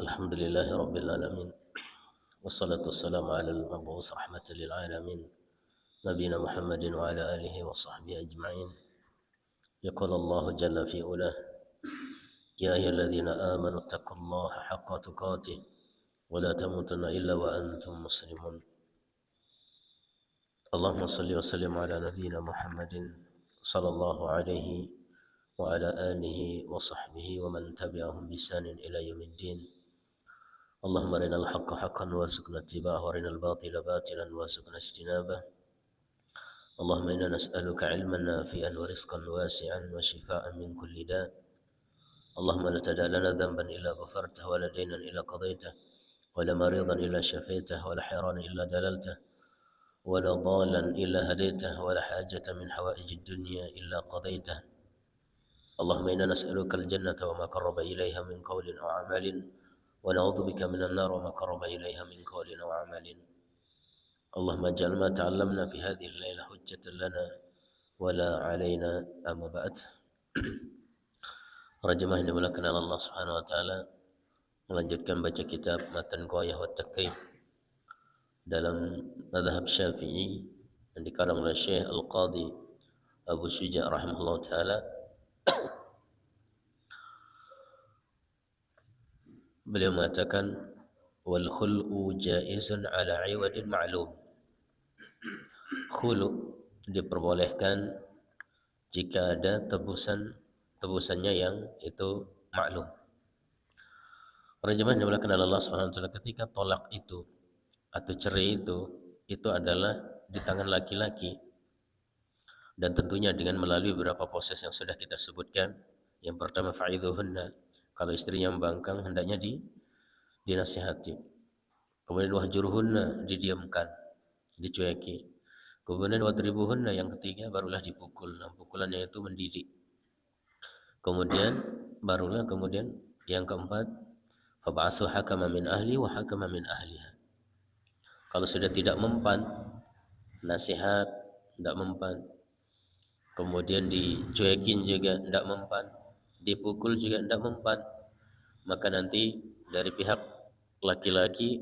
الحمد لله رب العالمين والصلاة والسلام على المبعوث رحمة للعالمين نبينا محمد وعلى آله وصحبه أجمعين. يقول الله جل في علاه: يا أيها الذين آمنوا اتقوا الله حق تقاته ولا تموتن إلا وأنتم مسلمون. اللهم صل وسلم على نبينا محمد صلى الله عليه وعلى آله وصحبه ومن تبعهم بإحسان إلى يوم الدين. اللهم أرنا الحق حقا وارزقنا اتباعه وأرنا الباطل باطلا وارزقنا اجتنابه. اللهم إنا نسألك علما نافعا ورزقا واسعا وشفاء من كل داء. اللهم لا تدع لنا ذنبا إلا غفرته ولا دينا إلا قضيته ولا مريضا إلا شفيته ولا حيرانا إلا دللته ولا ضالا إلا هديته ولا حاجة من حوائج الدنيا إلا قضيته. اللهم إنا نسألك الجنة وما قرب إليها من قول أو عمل ونعوذ بك من النار وما قرب إليها من قول أو عمل. اللهم اجعل ما تعلمنا في هذه الليلة حجة لنا ولا علينا. أما بعد. Para jemaah yang dimuliakan oleh Allah Subhanahu wa taala, melanjutkan baca kitab Matan Ghayah wa Taqrib dalam mazhab Syafi'i yang dikarang oleh Syekh Al-Qadhi Abu Syuja' rahimahullah taala. Beliau mengatakan wal khul'u jaizun ala 'iwadin ma'lum. Khulu diperbolehkan jika ada tebusannya yang itu maklum. Para jemaah yang dimuliakan oleh Allah Subhanahu wa taala, ketika tolak itu atau cerai itu adalah di tangan laki-laki, dan tentunya dengan melalui beberapa proses yang sudah kita sebutkan. Yang pertama, fa'idhuhunna, kalau istrinya membangkang hendaknya dinasihati. Kemudian wahjuruhunna, didiamkan, dicueki. Kemudian wadribuhunna, yang ketiga barulah dipukul. Nah, pukulannya itu mendidik. Kemudian yang keempat, fab'asu hakama min ahli wa hakama min ahliha. Kalau sudah tidak mempan, nasihat tidak mempan, kemudian dicuekin juga tidak mempan, dipukul juga tidak mempan, maka nanti dari pihak laki-laki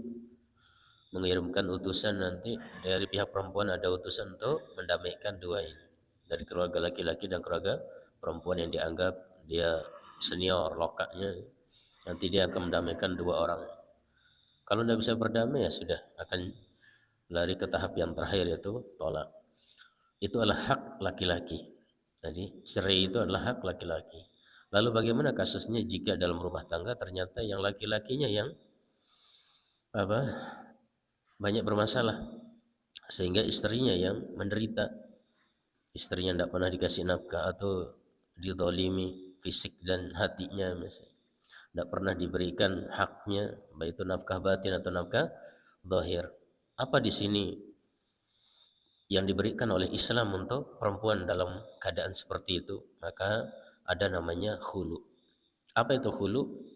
mengirimkan utusan, nanti dari pihak perempuan ada utusan untuk mendamaikan dua ini, dari keluarga laki-laki dan keluarga perempuan yang dianggap dia senior lokaknya. Nanti dia akan mendamaikan dua orang. Kalau tidak bisa berdamai, ya sudah akan lari ke tahap yang terakhir, yaitu tolak. Itu adalah hak laki-laki. Jadi cerai itu adalah hak laki-laki. Lalu bagaimana kasusnya jika dalam rumah tangga ternyata yang laki-lakinya yang banyak bermasalah, sehingga istrinya yang menderita, istrinya tidak pernah dikasih nafkah atau dizalimi fisik dan hatinya, misalnya tidak pernah diberikan haknya, baik itu nafkah batin atau nafkah zahir. Apa di sini yang diberikan oleh Islam untuk perempuan dalam keadaan seperti itu? Maka ada namanya khulu. Apa itu khulu?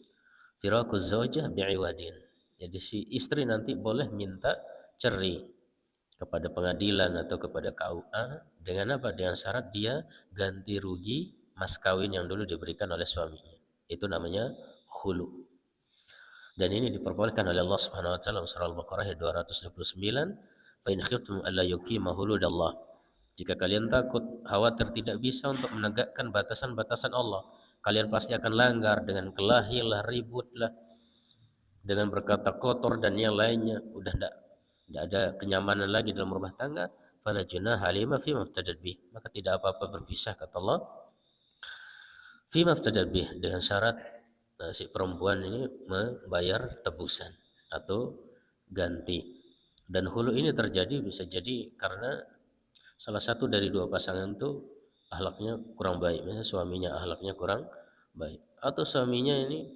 Firaquz zawjah bi'iwadin. Jadi si istri nanti boleh minta cerai kepada pengadilan atau kepada KUA dengan apa? Dengan syarat dia ganti rugi mas kawin yang dulu diberikan oleh suaminya. Itu namanya khulu. Dan ini diperbolehkan oleh Allah Subhanahu wa taala dalam surah Al-Baqarah ayat 229, fa in khiftum alla yuqima hududallah. Jika kalian takut, khawatir tidak bisa untuk menegakkan batasan-batasan Allah, kalian pasti akan langgar dengan kelahi lah, ribut lah, dengan berkata kotor dan yang lainnya. Udah tidak ada kenyamanan lagi dalam rumah tangga. Fala junaha alaihi fima iftadat bih, maka tidak apa-apa berpisah, kata Allah, fima iftadat bih, dengan syarat si perempuan ini membayar tebusan atau ganti. Dan hulu ini terjadi bisa jadi karena salah satu dari dua pasangan itu akhlaknya kurang baik, misalnya suaminya akhlaknya kurang baik, atau suaminya ini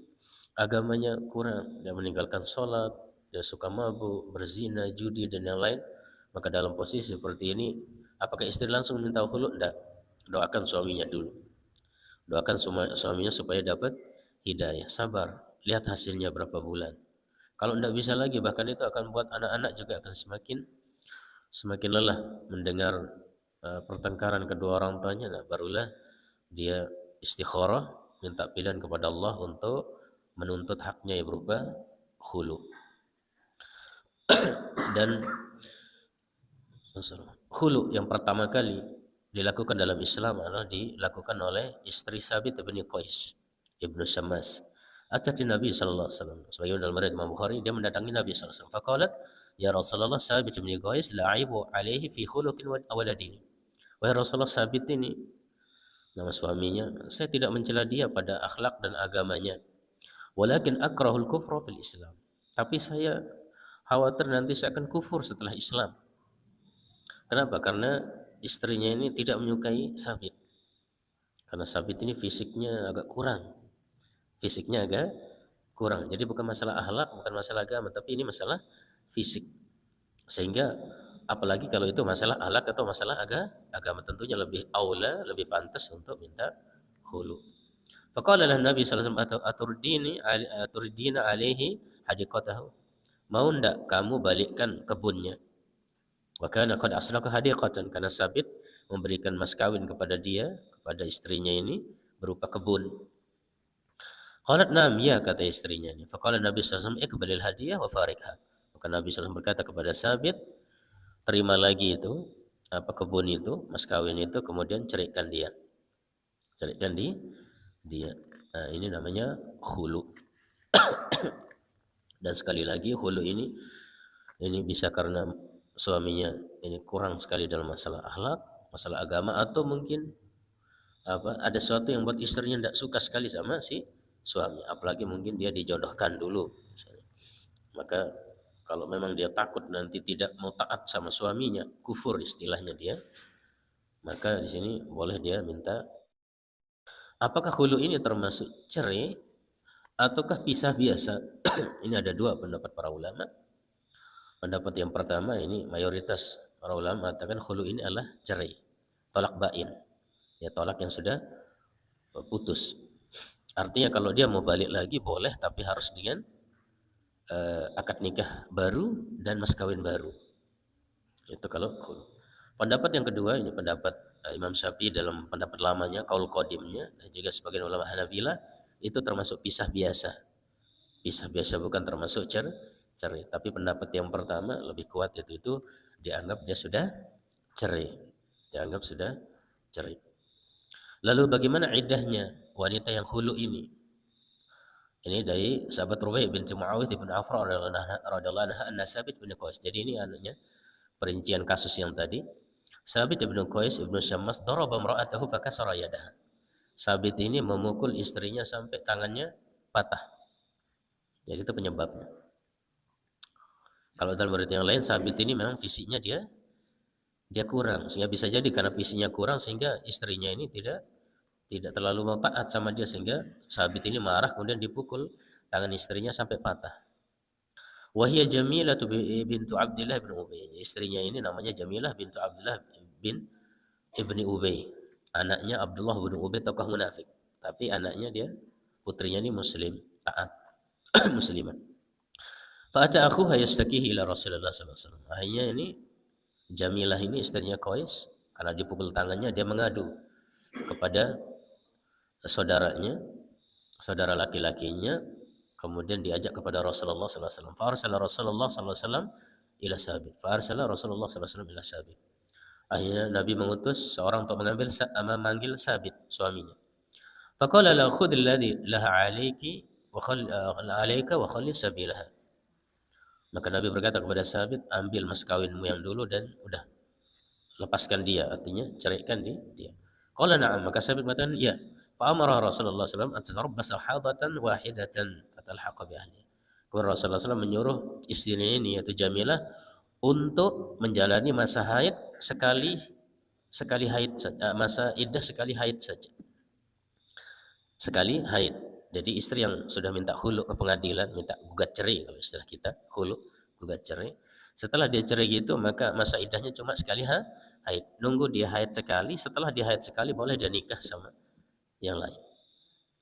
agamanya kurang, dia meninggalkan sholat, dia suka mabuk, berzina, judi dan yang lain. Maka dalam posisi seperti ini, apakah istri langsung minta hulu? Tidak. Doakan suaminya dulu, doakan suaminya supaya dapat hidayah, sabar, lihat hasilnya berapa bulan. Kalau tidak bisa lagi, bahkan itu akan buat anak-anak juga akan semakin lelah mendengar pertengkaran kedua orang tuanya. Nah, barulah dia istikharah, minta pilihan kepada Allah untuk menuntut haknya yang berupa khulu. Dan khulu yang pertama kali dilakukan dalam Islam adalah dilakukan oleh istri Sabit bin Qais ibnu Syammas. Atat Nabi sallallahu alaihi wasallam. Sebagaimana dalam riwayat Imam Bukhari, dia mendatangi Nabi sallallahu alaihi wasallam. Faqalat, "Ya Rasulullah, Sabit bin Qais la aibu alaihi fi khuluqin wa waladini." Wahai Rasulullah, Sabit ini, nama suaminya, saya tidak mencela dia pada akhlak dan agamanya. Walakin akrahul kufra fil Islam. Tapi saya khawatir nanti saya akan kufur setelah Islam. Kenapa? Karena istrinya ini tidak menyukai Sabit. Karena Sabit ini fisiknya agak kurang. Fisiknya agak kurang. Jadi bukan masalah akhlak, bukan masalah agama, tapi ini masalah fisik. Sehingga apalagi kalau itu masalah akhlak atau masalah agama, tentunya lebih aula, lebih pantas untuk minta khulu. Faqala lahu Nabi sallallahu alaihi wasallam, aturdina alaihi hadiqatahu. Mau ndak kamu balikkan kebunnya? Wa kana qad aslaka hadiqatan, karena Sabit memberikan mas kawin kepada dia, kepada istrinya ini berupa kebun. Qalat na'am, ya, kata istrinya ini. Faqala Nabi sallallahu alaihi wasallam, iqbalil hadiyah wa farikha. Maka Nabi sallallahu alaihi wasallam berkata kepada Sabit, terima lagi itu kebun itu, mas kawin itu, kemudian ceraikan dia. Ceraikan dia. Nah, ini namanya khulu. Dan sekali lagi khulu ini bisa karena suaminya ini kurang sekali dalam masalah akhlak, masalah agama, atau mungkin ada sesuatu yang buat istrinya tidak suka sekali sama si suami, apalagi mungkin dia dijodohkan dulu misalnya. Maka kalau memang dia takut nanti tidak mau taat sama suaminya, kufur istilahnya dia, maka di sini boleh dia minta. Apakah khulu ini termasuk cerai ataukah pisah biasa? Ini ada dua pendapat para ulama. Pendapat yang pertama, ini mayoritas para ulama mengatakan khulu ini adalah cerai, tolak bain, ya, tolak yang sudah putus. Artinya kalau dia mau balik lagi boleh, tapi harus dengan akad nikah baru dan mas kawin baru. Itu kalau khulu. Pendapat yang kedua, ini pendapat Imam Syafi'i dalam pendapat lamanya, qaul qadimnya, dan juga sebagian ulama Hanabilah, itu termasuk pisah biasa. Pisah biasa, bukan termasuk cerai. Tapi pendapat yang pertama lebih kuat, itu dianggap dia sudah cerai. Dianggap sudah cerai. Lalu bagaimana iddahnya wanita yang khulu ini? Ini dari sahabat Rubai binti Muawiyah bin Afra radhiyallahu anha, anna Sabit bin Qais. Jadi ini anunya perincian kasus yang tadi. Sabit bin Qais ibnu Syammas daraba imra'atahu fakasara yadaha. Sabit ini memukul istrinya sampai tangannya patah. Jadi itu penyebabnya. Kalau dalam berita yang lain, Sabit ini memang fisiknya dia kurang, sehingga bisa jadi karena fisiknya kurang sehingga istrinya ini tidak terlalu mau taat sama dia, sehingga Sabit ini marah kemudian dipukul tangan istrinya sampai patah. Wahia Jamilah bintu Abdullah bin Ubay. Istrinya ini namanya Jamilah bintu Abdullah bin Ibni Ubay. Anaknya Abdullah bin Ubay tokoh munafik. Tapi anaknya dia, putrinya ini muslim, taat, muslimat. Fa'ata akhuha yastakihi ila Rasulullah sallallahu alaihi wasallam. Akhirnya ini Jamilah ini istrinya Qais, karena dipukul tangannya, dia mengadu kepada saudaranya, saudara laki-lakinya, kemudian diajak kepada Rasulullah sallallahu alaihi wasallam. Farsala Rasulullah sallallahu alaihi wasallam ila Sabit. Farsala Rasulullah sallallahu alaihi wasallam ila Sabit. Akhirnya Nabi mengutus seorang untuk memanggil Sabit, suaminya. Faqala la khudh alladhi laha alayki wa khall alayka wa khalli sabilaha. Maka Nabi berkata kepada Sabit, ambil mas kawinmu yang dulu dan udah lepaskan dia, artinya ceraikan dia. Qala na'am, maka Sabit mengatakan ya. Fa amara Rasulullah sallallahu alaihi wasallam an tatarabbasa hadatan wahidatan fatalhaqa bi ahli. Kemudian Rasulullah SAW menyuruh istrinya ini, yaitu Jamilah, untuk menjalani masa haid sekali haid, masa iddah sekali haid saja. Sekali haid. Jadi istri yang sudah minta khulu ke pengadilan, minta gugat cerai, kalau istilah kita khulu, gugat cerai, setelah dia cerai gitu, maka masa iddahnya cuma sekali haid. Nunggu dia haid sekali, setelah dia haid sekali boleh dia nikah sama yang lain.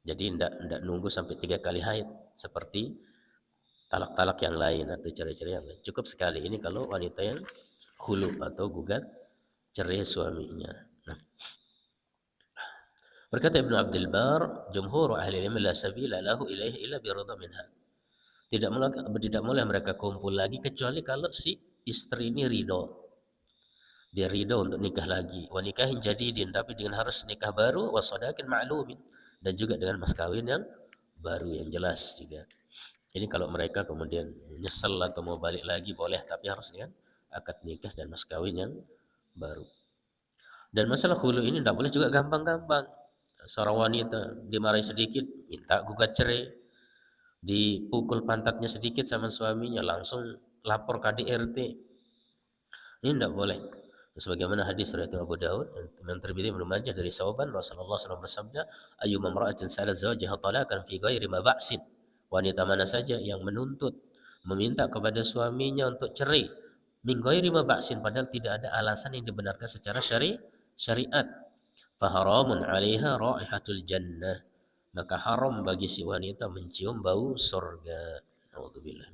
Jadi tidak nunggu sampai 3 kali haid seperti talak-talak yang lain atau cerai-cerai yang lain. Cukup sekali. Ini kalau wanita yang khulu atau gugat cerai suaminya. Nah. Berkata Ibnu Abdul Bar, jumhur ahli ilmu la sabila lahu ilaihi illa biridha minha. Tidak boleh mereka kumpul lagi kecuali kalau si istri ini ridho. Dia ridho untuk nikah lagi. Wa nikahin jadidin, tapi dengan harus nikah baru, wa sadaqin ma'lumin, dan juga dengan mas kawin yang baru yang jelas juga. Ini kalau mereka kemudian nyesel atau mau balik lagi boleh, tapi harus dengan akad nikah dan mas kawin yang baru. Dan masalah khulu ini tidak boleh juga gampang-gampang. Seorang wanita dimarahi sedikit minta gugat cerai, dipukul pantatnya sedikit sama suaminya langsung lapor KDRT. Ini tidak boleh. Sebagaimana hadis riwayat Abu Daud, Imam Tirmidzi, Ibnu Majah dari Sauban, Rasulullah SAW bersabda, ayyuma imra'atin sa'alat zawjaha talaqan fi ghairi ma ba'sin. Wanita mana saja yang menuntut, meminta kepada suaminya untuk cerai min ghairi ma ba'sin, padahal tidak ada alasan yang dibenarkan secara syariat, faharamun 'alaiha raihatul jannah, maka haram bagi si wanita mencium bau surga. Alhamdulillah.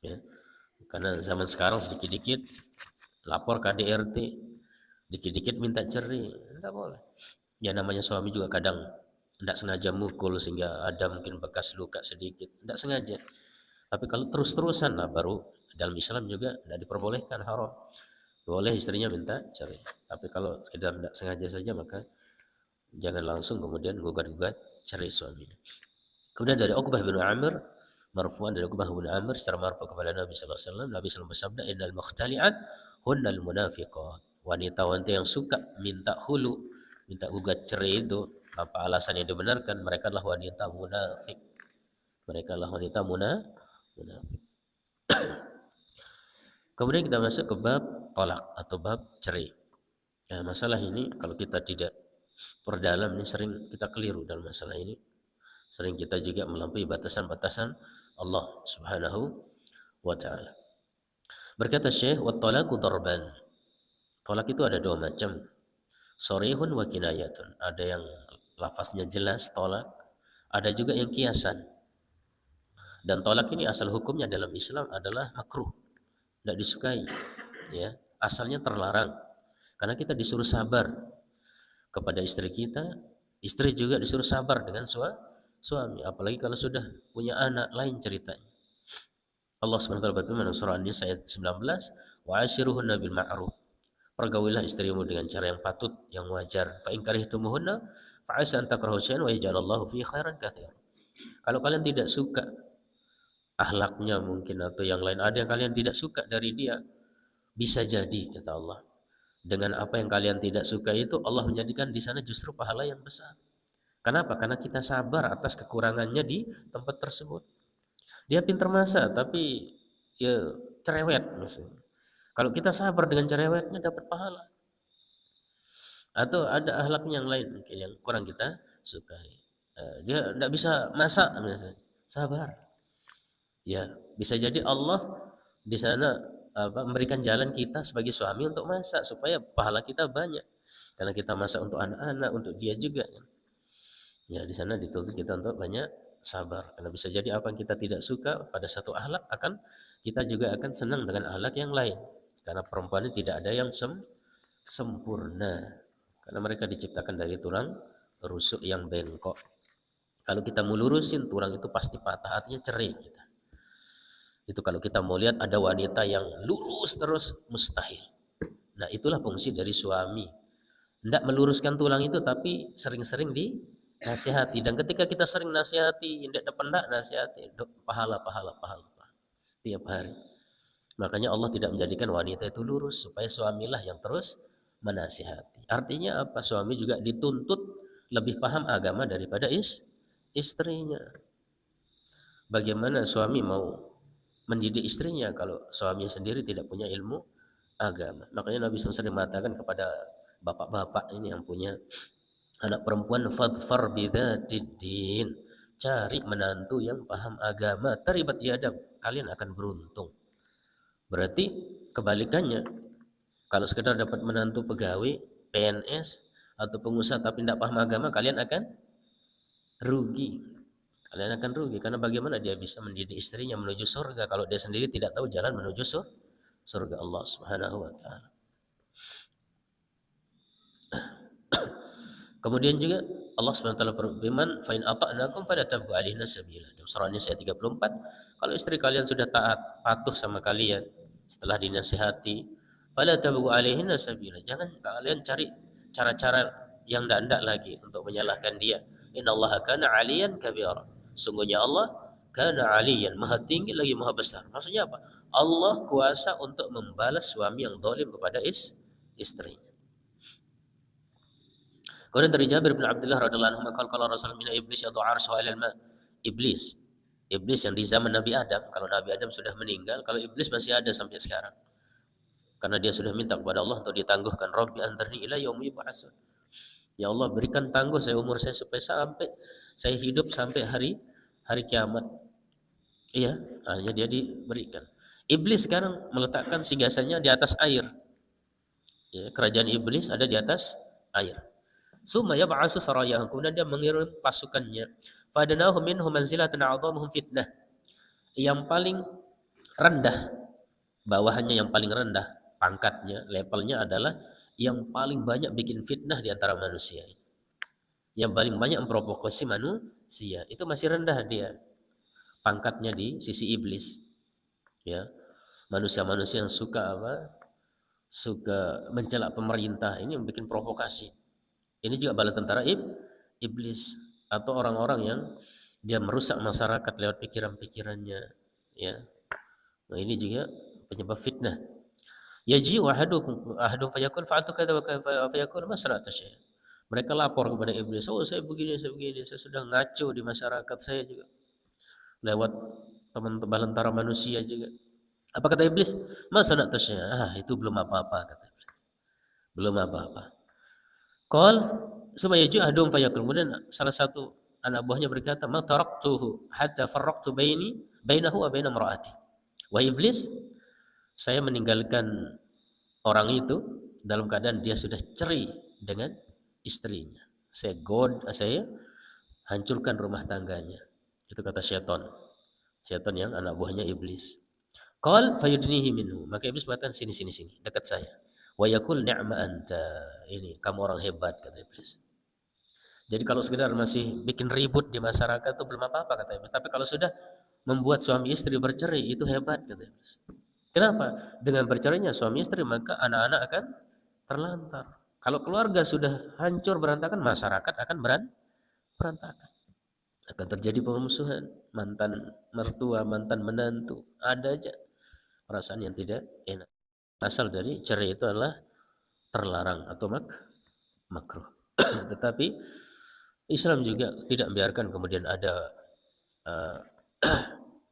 Ya. Karena zaman sekarang sedikit-dikit lapor KDRT, dikit-dikit minta cerai, tidak boleh. Ya namanya suami juga kadang tidak sengaja mukul sehingga ada mungkin bekas luka sedikit, tidak sengaja. Tapi kalau terus-terusan lah baru dalam Islam juga tidak diperbolehkan, haram. Boleh istrinya minta cerai. Tapi kalau sekedar tidak sengaja saja maka jangan langsung kemudian gugat-gugat cerai suaminya. Kemudian dari Uqbah bin Amir, marfu'an dari Uqbah bin Amir secara marfu' kepada Nabi sallallahu alaihi wasallam, Nabi sallallahu bersabda, innal mukhtali'at hunnal munafiqat. Wanita-wanita yang suka minta hulu, minta gugat cerai itu apa alasan yang dibenarkan, mereka adalah wanita munafik. Mereka adalah wanita munafik. Kemudian kita masuk ke bab tolak atau bab cerai. Nah, masalah ini kalau kita tidak perdalam ini sering kita keliru dalam masalah ini. Sering kita juga melampaui batasan-batasan Allah Subhanahu wa taala. Berkata Syekh, wa talaqu darban. Talak itu ada dua macam. Sharihun wa kinayatun. Ada yang lafaznya jelas tolak, ada juga yang kiasan. Dan tolak ini asal hukumnya dalam Islam adalah makruh, tidak disukai, ya, asalnya terlarang. Karena kita disuruh sabar kepada istri kita, istri juga disuruh sabar dengan suami, apalagi kalau sudah punya anak, lain ceritanya. Allah SWT berfirman dalam surah An-Nisa ayat 19, wa ashiruhunna bil ma'ruf. Pergaulilah istrimu dengan cara yang patut, yang wajar. Fa in karihtumuhunna fa asa an takrahu syai'an wa yaj'alallahu fi khairan katsiran. Kalau kalian tidak suka akhlaknya mungkin atau yang lain, ada yang kalian tidak suka dari dia, bisa jadi kata Allah, dengan apa yang kalian tidak suka itu Allah menjadikan di sana justru pahala yang besar. Kenapa? Karena kita sabar atas kekurangannya di tempat tersebut. Dia pintar masak tapi ya cerewet misalnya. Kalau kita sabar dengan cerewetnya dapat pahala. Atau ada akhlaknya yang lain mungkin yang kurang kita sukai. Dia tidak bisa masak misalnya. Sabar. Ya, bisa jadi Allah di sana memberikan jalan kita sebagai suami untuk masak supaya pahala kita banyak. Karena kita masak untuk anak-anak, untuk dia juga. Ya, di sana dituntut kita untuk banyak sabar. Karena bisa jadi apa yang kita tidak suka pada satu akhlak kita juga akan senang dengan akhlak yang lain. Karena perempuan ini tidak ada yang sempurna. Karena mereka diciptakan dari tulang rusuk yang bengkok. Kalau kita mau lurusin tulang itu pasti patah, artinya cerai kita. Itu kalau kita mau lihat ada wanita yang lurus terus, mustahil. Nah, itulah fungsi dari suami. Tidak meluruskan tulang itu tapi sering-sering dinasihati. Dan ketika kita sering nasihati, tidak dapat nasihati, pahala tiap hari. Makanya Allah tidak menjadikan wanita itu lurus supaya suamilah yang terus menasihati. Artinya apa? Suami juga dituntut lebih paham agama daripada istrinya. Bagaimana suami mau mendidik istrinya kalau suaminya sendiri tidak punya ilmu agama? Makanya Nabi SAW sering mengatakan kepada bapak-bapak ini yang punya anak perempuan, fadfar bidzatiddin, cari menantu yang paham agama, taribat yadam, kalian akan beruntung. Berarti kebalikannya, kalau sekedar dapat menantu pegawai, PNS atau pengusaha tapi tidak paham agama, kalian akan rugi. Kalian akan rugi karena bagaimana dia bisa mendidik istrinya menuju surga kalau dia sendiri tidak tahu jalan menuju surga Allah Subhanahu wa taala. Kemudian juga Allah SWT berfirman, "Fa in ata'nakum fala tabghu 'alaihinna sabila." Dalam surah An-Nisa 34, kalau istri kalian sudah taat, patuh sama kalian setelah dinasihati, fala tabghu 'alaihinna sabila. Jangan kalian cari cara-cara yang ndak lagi untuk menyalahkan dia. Innallaha kana 'aliyan kabira. Sungguhnya Allah kana 'aliyan, maha tinggi lagi maha besar. Maksudnya apa? Allah kuasa untuk membalas suami yang zalim kepada istrinya. Kemudian dari Jabir bin Abdullah radhiyallahu anhu kalau Rasul mina iblis atau arsy alal ma. Iblis. Iblis yang di zaman Nabi Adam, kalau Nabi Adam sudah meninggal, kalau iblis masih ada sampai sekarang. Karena dia sudah minta kepada Allah untuk ditangguhkan, Rabbi antarni ila yaumi yub'atsun. Ya Allah, berikan tangguh saya umur saya supaya sampai saya hidup sampai hari kiamat. Iya, hanya dia diberikan. Iblis sekarang meletakkan sigasanya di atas air. Ya, kerajaan iblis ada di atas air. Summa yab'asu sarayahum, kemudian dia mengirim pasukannya. Fadanahu minhum manzilatan 'adhamuhum fitnah. Yang paling rendah, bawahannya yang paling rendah, pangkatnya, levelnya adalah yang paling banyak bikin fitnah di antara manusia. Yang paling banyak memprovokasi manusia, itu masih rendah dia pangkatnya di sisi iblis. Ya. Manusia-manusia yang suka suka mencela pemerintah, ini yang bikin provokasi. Ini juga bala tentara iblis atau orang-orang yang dia merusak masyarakat lewat pikiran-pikirannya, ya. Nah, ini juga penyebab fitnah. Yaji ahadum fayakun fa'atu kadza wa fayakun masra'ata syai'. Mereka lapor kepada iblis, "Oh, saya begini, saya sudah ngaco di masyarakat saya juga." Lewat teman-teman tentara manusia juga. Apa kata iblis? Masra'ata syai'. Itu belum apa-apa kata iblis. Belum apa-apa. Qal summa yaju'adum fayaqul. Kemudian salah satu anak buahnya berkata, "Ma taraktuhu hatta farraqtu bainahu wa baina imra'ati." Wahai iblis, saya meninggalkan orang itu dalam keadaan dia sudah cerai dengan istrinya. Saya hancurkan rumah tangganya. Itu kata syaitan. Syaitan yang anak buahnya iblis. Qal fayudnihi minhu. Maka iblis mengatakan, sini dekat saya. Wa yaqul ni'ma anta. Ini kamu orang hebat kata iblis. Jadi kalau sekedar masih bikin ribut di masyarakat itu belum apa-apa kata iblis. Tapi kalau sudah membuat suami istri bercerai itu hebat kata iblis. Kenapa? Dengan bercerainya suami istri maka anak-anak akan terlantar. Kalau keluarga sudah hancur berantakan, masyarakat akan berantakan. Akan terjadi pemusuhan, mantan mertua, mantan menantu, ada aja perasaan yang tidak enak. Asal dari cerai itu adalah terlarang atau makruh. Tetapi Islam juga tidak membiarkan kemudian ada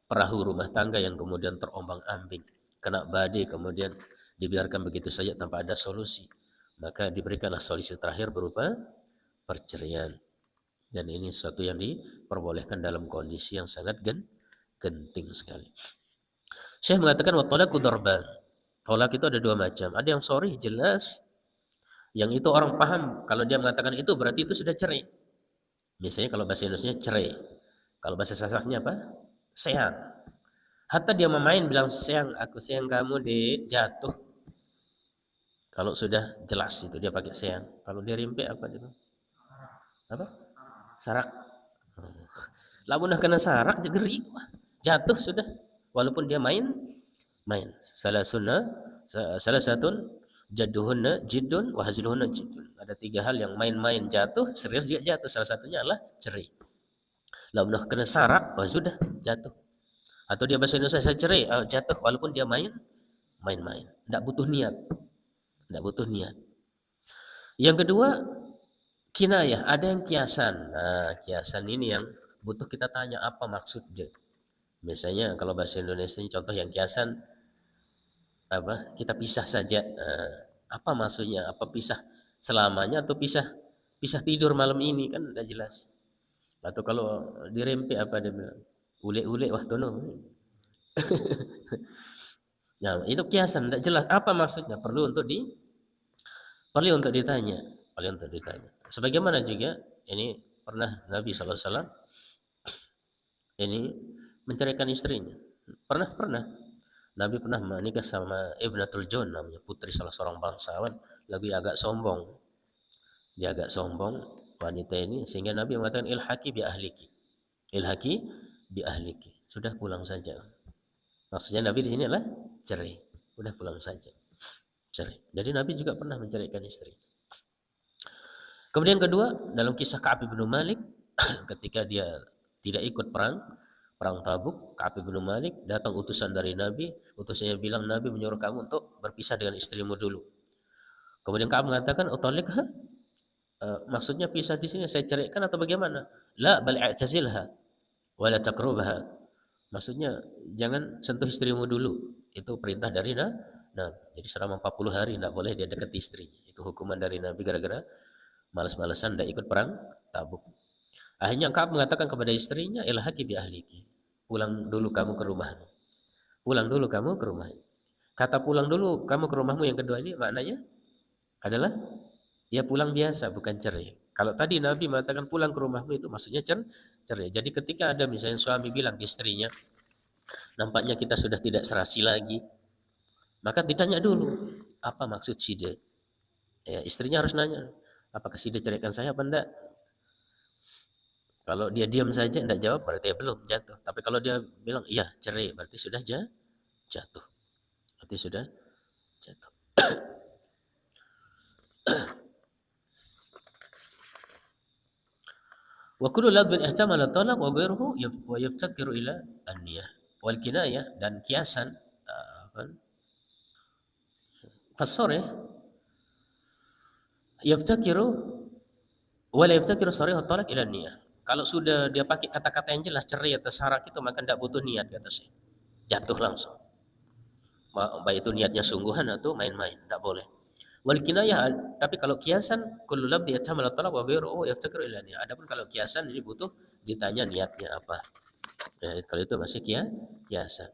perahu rumah tangga yang kemudian terombang-ambing, kena badai kemudian dibiarkan begitu saja tanpa ada solusi. Maka diberikanlah solusi terakhir berupa perceraian. Dan ini sesuatu yang diperbolehkan dalam kondisi yang sangat genting sekali. Syekh mengatakan wa talaqu darban. Tolak itu ada dua macam. Ada yang sharih jelas, yang itu orang paham kalau dia mengatakan itu berarti itu sudah cerai. Misalnya kalau bahasa Indonesia cerai. Kalau bahasa Sasaknya apa? Sayang. Hatta dia memain bilang sayang, aku sayang kamu jatuh. Kalau sudah jelas itu dia pakai sayang. Kalau dia rimpe apa dia? Apa? Sarak. Lamun kena sarak geri, jatuh sudah. Walaupun dia main. Salah satun jadduhunna jiddun wa hazluhunna jiddun. Ada tiga hal yang main-main jatuh, serius dia jatuh. Salah satunya adalah cerai. Lamun kena sarak, sudah jatuh. Atau dia bahasa Indonesia saya cerai, jatuh walaupun dia main. Enggak butuh niat. Yang kedua, kinayah, ada yang kiasan. Nah, kiasan ini yang butuh kita tanya apa maksudnya. Misalnya kalau bahasa Indonesia contoh yang kiasan apa? Kita pisah saja. Apa maksudnya? Apa pisah selamanya atau pisah tidur malam ini kan udah jelas. Atau kalau dirempe apa dia bilang? Ule-ule wah tono. Nah, itu kiasan tidak jelas apa maksudnya, perlu untuk ditanya. Sebagaimana juga ini pernah Nabi SAW ini menceraikan istrinya. Pernah. Nabi pernah menikah sama Ibnatul Jawn namanya, putri salah seorang bangsawan, lagi agak sombong. Dia agak sombong wanita ini sehingga Nabi mengatakan ilhaqi bi ahliki. Ilhaqi bi ahliki. Sudah pulang saja. Maksudnya Nabi di sini adalah cerai. Udah pulang saja. Cerai. Jadi Nabi juga pernah menceraikan istri. Kemudian kedua, dalam kisah Ka'ab bin Malik ketika dia tidak ikut perang Tabuk, Ka'ab bin Malik datang utusan dari Nabi, utusannya bilang Nabi menyuruh kamu untuk berpisah dengan istrimu dulu. Kemudian Ka'ab mengatakan, "Utalikha?" Maksudnya pisah di sini saya ceraikan atau bagaimana? La bal i'tazilha wa la taqrubha. Maksudnya jangan sentuh istrimu dulu. Itu perintah dari Nabi. Jadi selama 40 hari tidak boleh dia dekat istri. Itu hukuman dari Nabi gara-gara malas-malasan tidak ikut perang Tabuk. Akhirnya Ka'ab mengatakan kepada istrinya, ilhaqi bi ahliki. Pulang dulu kamu ke rumahmu. Pulang dulu kamu ke rumahmu. Kata pulang dulu kamu ke rumahmu yang kedua ini maknanya adalah ya pulang biasa, bukan cerai. Kalau tadi Nabi mengatakan pulang ke rumahmu itu maksudnya cerai. Jadi ketika ada misalnya suami bilang ke istrinya, nampaknya kita sudah tidak serasi lagi, maka ditanya dulu, apa maksud Side? Ya, istrinya harus nanya, apakah Side ceraikan saya apa enggak? Kalau dia diam saja tidak jawab berarti belum jatuh. Tapi kalau dia bilang iya cerai berarti sudah jatuh. Berarti sudah jatuh. Wa kullu ladbin ihtamala talaq wa ghayruhu wa yaftakiru ila an-niyah wal kinayah dan kiasan fasarih yaftakiru wa la yaftakiru sarih talaq ila an-niyah. Kalau sudah dia pakai kata-kata yang jelas cerai atau syarat itu maka tidak butuh niat kata saya. Jatuh langsung. Baik itu niatnya sungguhan atau main-main, tidak boleh. Wal kinayah, tapi kalau kiasan kullu labdi yatamal talaq wa ghayruhu yaftakiru ila niyah. Adapun kalau kiasan ini butuh ditanya niatnya apa. Ya, kalau itu masih kiasan.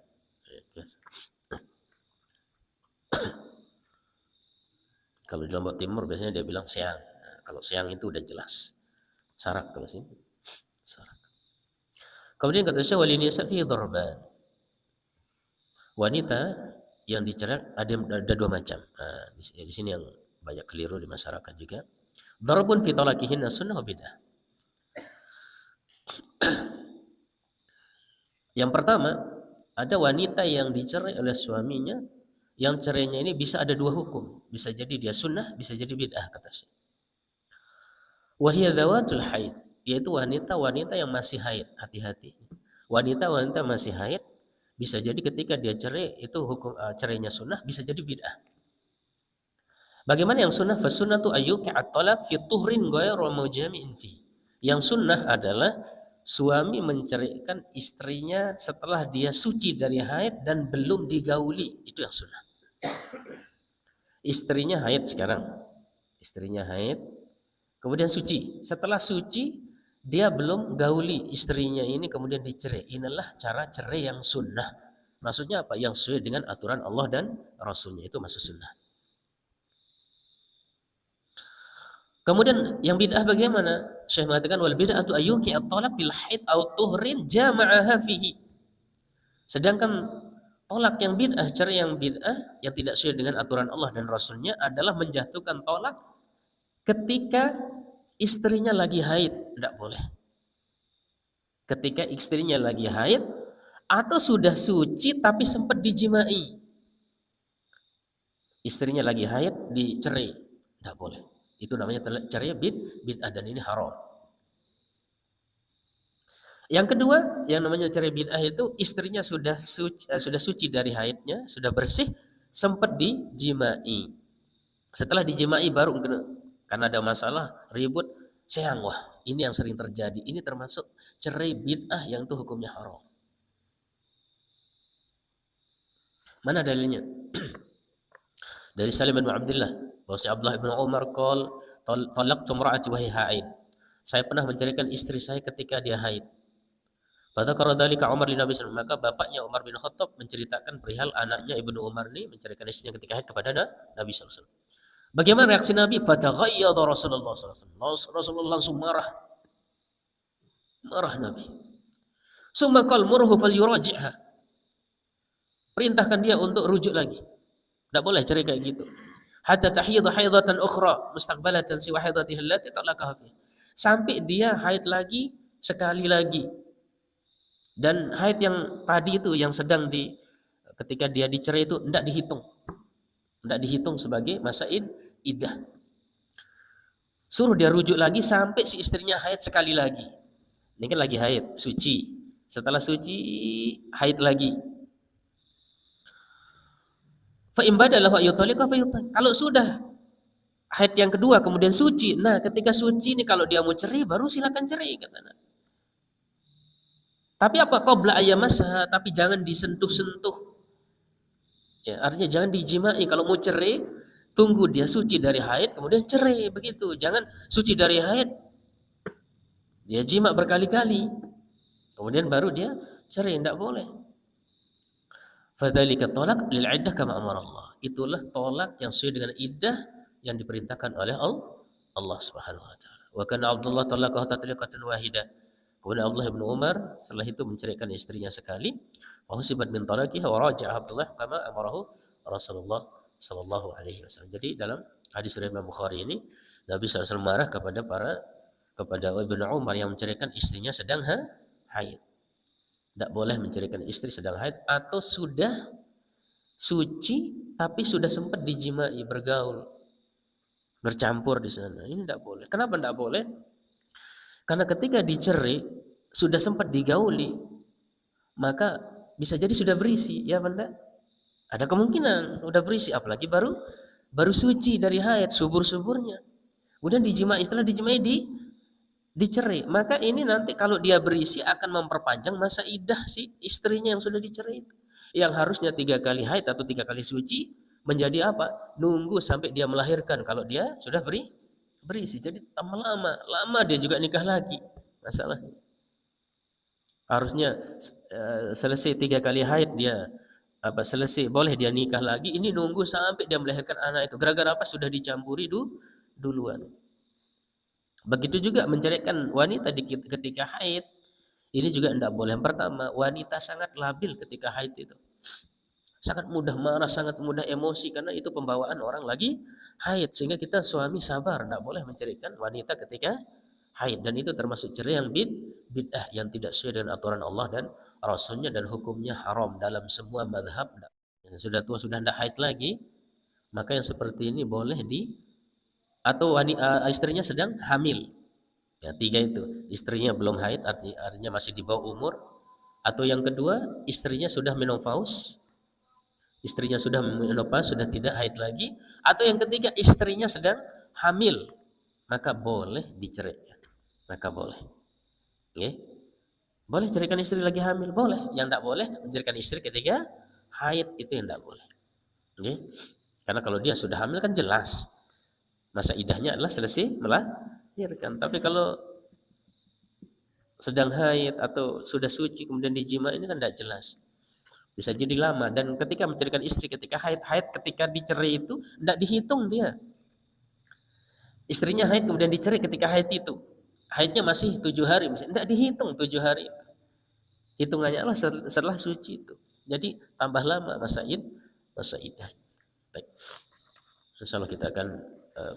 Kalau di Lombok Timur biasanya dia bilang seang. Nah, kalau seang itu udah jelas. Sarak kalau sini. Sarak. Kemudian kata Syekh wali nisa fi darban. Wanita yang dicerai ada dua macam. Nah, di sini yang banyak keliru di masyarakat juga. Darbun fi talaqihinna sunnah bidah. Yang pertama, ada wanita yang dicerai oleh suaminya, yang cerainya ini bisa ada dua hukum. Bisa jadi dia sunnah, bisa jadi bid'ah kata Syekh. Wa hiya dzawatul haid, yaitu wanita-wanita yang masih haid, hati-hati. Wanita-wanita masih haid bisa jadi ketika dia cerai itu hukum cerainya sunnah, bisa jadi bid'ah. Bagaimana yang sunnah? Fasunnatu ayyuqi'at talaq fi tuhrin ghairu mujami'in fi. Yang sunnah adalah suami menceraikan istrinya setelah dia suci dari haid dan belum digauli. Itu yang sunnah. Istrinya haid sekarang. Istrinya haid, kemudian suci. Setelah suci, dia belum gauli istrinya ini kemudian dicerai. Inilah cara cerai yang sunnah. Maksudnya apa? Yang sesuai dengan aturan Allah dan Rasulnya, itu masuk sunnah. Kemudian yang bid'ah bagaimana? Syekh mengatakan wal bid'atu ayyuki at-talaq bil haid aw tuhrin jama'aha fihi. Sedangkan tolak yang bid'ah, cerai yang bid'ah yang tidak sesuai dengan aturan Allah dan Rasulnya adalah menjatuhkan tolak ketika istrinya lagi haid, tidak boleh. Ketika istrinya lagi haid atau sudah suci tapi sempat dijimai. Istrinya lagi haid dicerai, tidak boleh. Itu namanya cerai bid'ah dan ini haram. Yang kedua, yang namanya cerai bid'ah itu istrinya sudah suci dari haidnya, sudah bersih, sempat dijimai. Setelah dijimai baru karena ada masalah, ribut, sayang, wah ini yang sering terjadi. Ini termasuk cerai bid'ah yang itu hukumnya haram. Mana dalilnya? Dari Salim bin Abdullah, bahwa Abdullah bin Umar qol talaqtu imra'ati wa hiya haid. Saya pernah menceraikan istri saya ketika dia haid. Pada dzalika Umar bin Nabi sallallahu alaihi wasallam, maka bapaknya Umar bin Khattab menceritakan perihal anaknya Ibnu Umar ini menceraikan istrinya ketika haid kepada Nabi sallallahu alaihi wasallam. Bagaimana reaksi Nabi? Fataghayyada Rasulullah sallallahu alaihi wasallam. Rasulullah langsung marah. Marah Nabi. Summa qal murhu falyuraji'ha. Perintahkan dia untuk rujuk lagi. Tidak boleh cerai kayak gitu. hatta tahidha haidatan ukhra mustaqbalatan siwa haidatiha allati talaqaha fi. Sampai dia haid lagi sekali lagi. Dan haid yang tadi itu yang sedang ketika dia dicerai itu tidak dihitung. Tidak dihitung sebagai masa iddah. Suruh dia rujuk lagi sampai si istrinya haid sekali lagi. Ini kan lagi haid, suci. Setelah suci, haid lagi. Fa in badalahu ayyutaliqa fayutaliq. Kalau sudah haid yang kedua kemudian suci. Nah, ketika suci ini kalau dia mau cerai baru silakan cerai katanya. Tapi apa qabla ayyamasha, tapi jangan disentuh-sentuh. Ya, artinya jangan dijimai. Kalau mau cerai, tunggu dia suci dari haid kemudian cerai begitu. Jangan suci dari haid dia jima berkali-kali. Kemudian baru dia cerai, tidak boleh. Fadzalika talaq lil iddah kama amara Allah. Itulah tolak yang sesuai dengan iddah yang diperintahkan oleh Allah Subhanahu wa taala. Wa kana Abdullah talaqahu tatliqatan wahidah. Kemudian Abdullah bin Umar setelah itu menceraikan istrinya sekali. Wa husibat min talaqiha wa raja'a Abdullah kama amarahu Rasulullah sallallahu alaihi wasallam. Jadi dalam hadis riwayat Imam Bukhari ini Nabi SAW marah kepada Ibnu Umar yang menceraikan istrinya sedang haid. Tidak boleh menceraikan istri sedang haid atau sudah suci tapi sudah sempat dijimai, bergaul, bercampur di sana. Ini tidak boleh. Kenapa tidak boleh? Karena ketika dicerai sudah sempat digauli, maka bisa jadi sudah berisi, ya benda. Ada kemungkinan sudah berisi, apalagi baru suci dari haid, subur-suburnya. Kemudian dijimai, setelah dijimai dicerai, maka ini nanti kalau dia berisi akan memperpanjang masa iddah si istrinya yang sudah dicerai itu. Yang harusnya 3 kali haid atau 3 kali suci menjadi apa? Nunggu sampai dia melahirkan kalau dia sudah berisi. Jadi tambah lama dia juga nikah lagi. Masalahnya harusnya selesai 3 kali haid dia selesai boleh dia nikah lagi. Ini nunggu sampai dia melahirkan anak itu. Gara-gara apa? Sudah dicampuri duluan. Begitu juga menceraikan wanita ketika haid. Ini juga tidak boleh. Yang pertama, wanita sangat labil ketika haid itu. Sangat mudah marah, sangat mudah emosi karena itu pembawaan orang lagi haid. Sehingga kita suami sabar, tidak boleh menceraikan wanita ketika haid. Dan itu termasuk cerai yang bid'ah yang tidak sesuai dengan aturan Allah dan Rasulnya dan hukumnya haram dalam semua madhab. Yang sudah tua sudah tidak haid lagi, maka yang seperti ini boleh atau istrinya sedang hamil. Ya, 3 itu. Istrinya belum haid artinya masih di bawah umur. Atau yang kedua, istrinya sudah menopause. Istrinya sudah menopause, sudah tidak haid lagi. Atau yang ketiga, istrinya sedang hamil. Maka boleh diceraikan. Maka boleh. Okay. Boleh ceraikan istri lagi hamil, boleh. Yang tidak boleh menceraikan istri ketika haid, itu yang tidak boleh. Okay. Karena kalau dia sudah hamil kan jelas masa iddahnya adalah selesai melahirkan. Tapi kalau sedang haid atau sudah suci kemudian dijima, ini kan tidak jelas. Bisa jadi lama. Dan ketika menceraikan istri ketika haid ketika dicerai itu tidak dihitung dia. Istrinya haid kemudian dicerai ketika haid itu. Haidnya masih 7 hari, tidak dihitung 7 hari. Hitungannya adalah setelah suci itu. Jadi tambah lama masa iddah. Baik. Insyaallah kita akan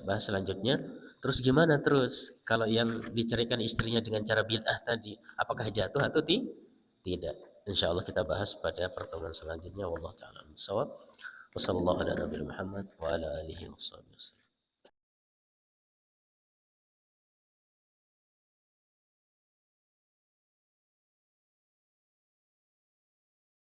bahas selanjutnya. Terus gimana terus kalau yang diceraikan istrinya dengan cara bid'ah tadi, apakah jatuh atau tidak? Insyaallah kita bahas pada pertemuan selanjutnya. Wallahu taala bissawab. Wassallallahu ala nabiyina Muhammad wa ala alihi wasallam.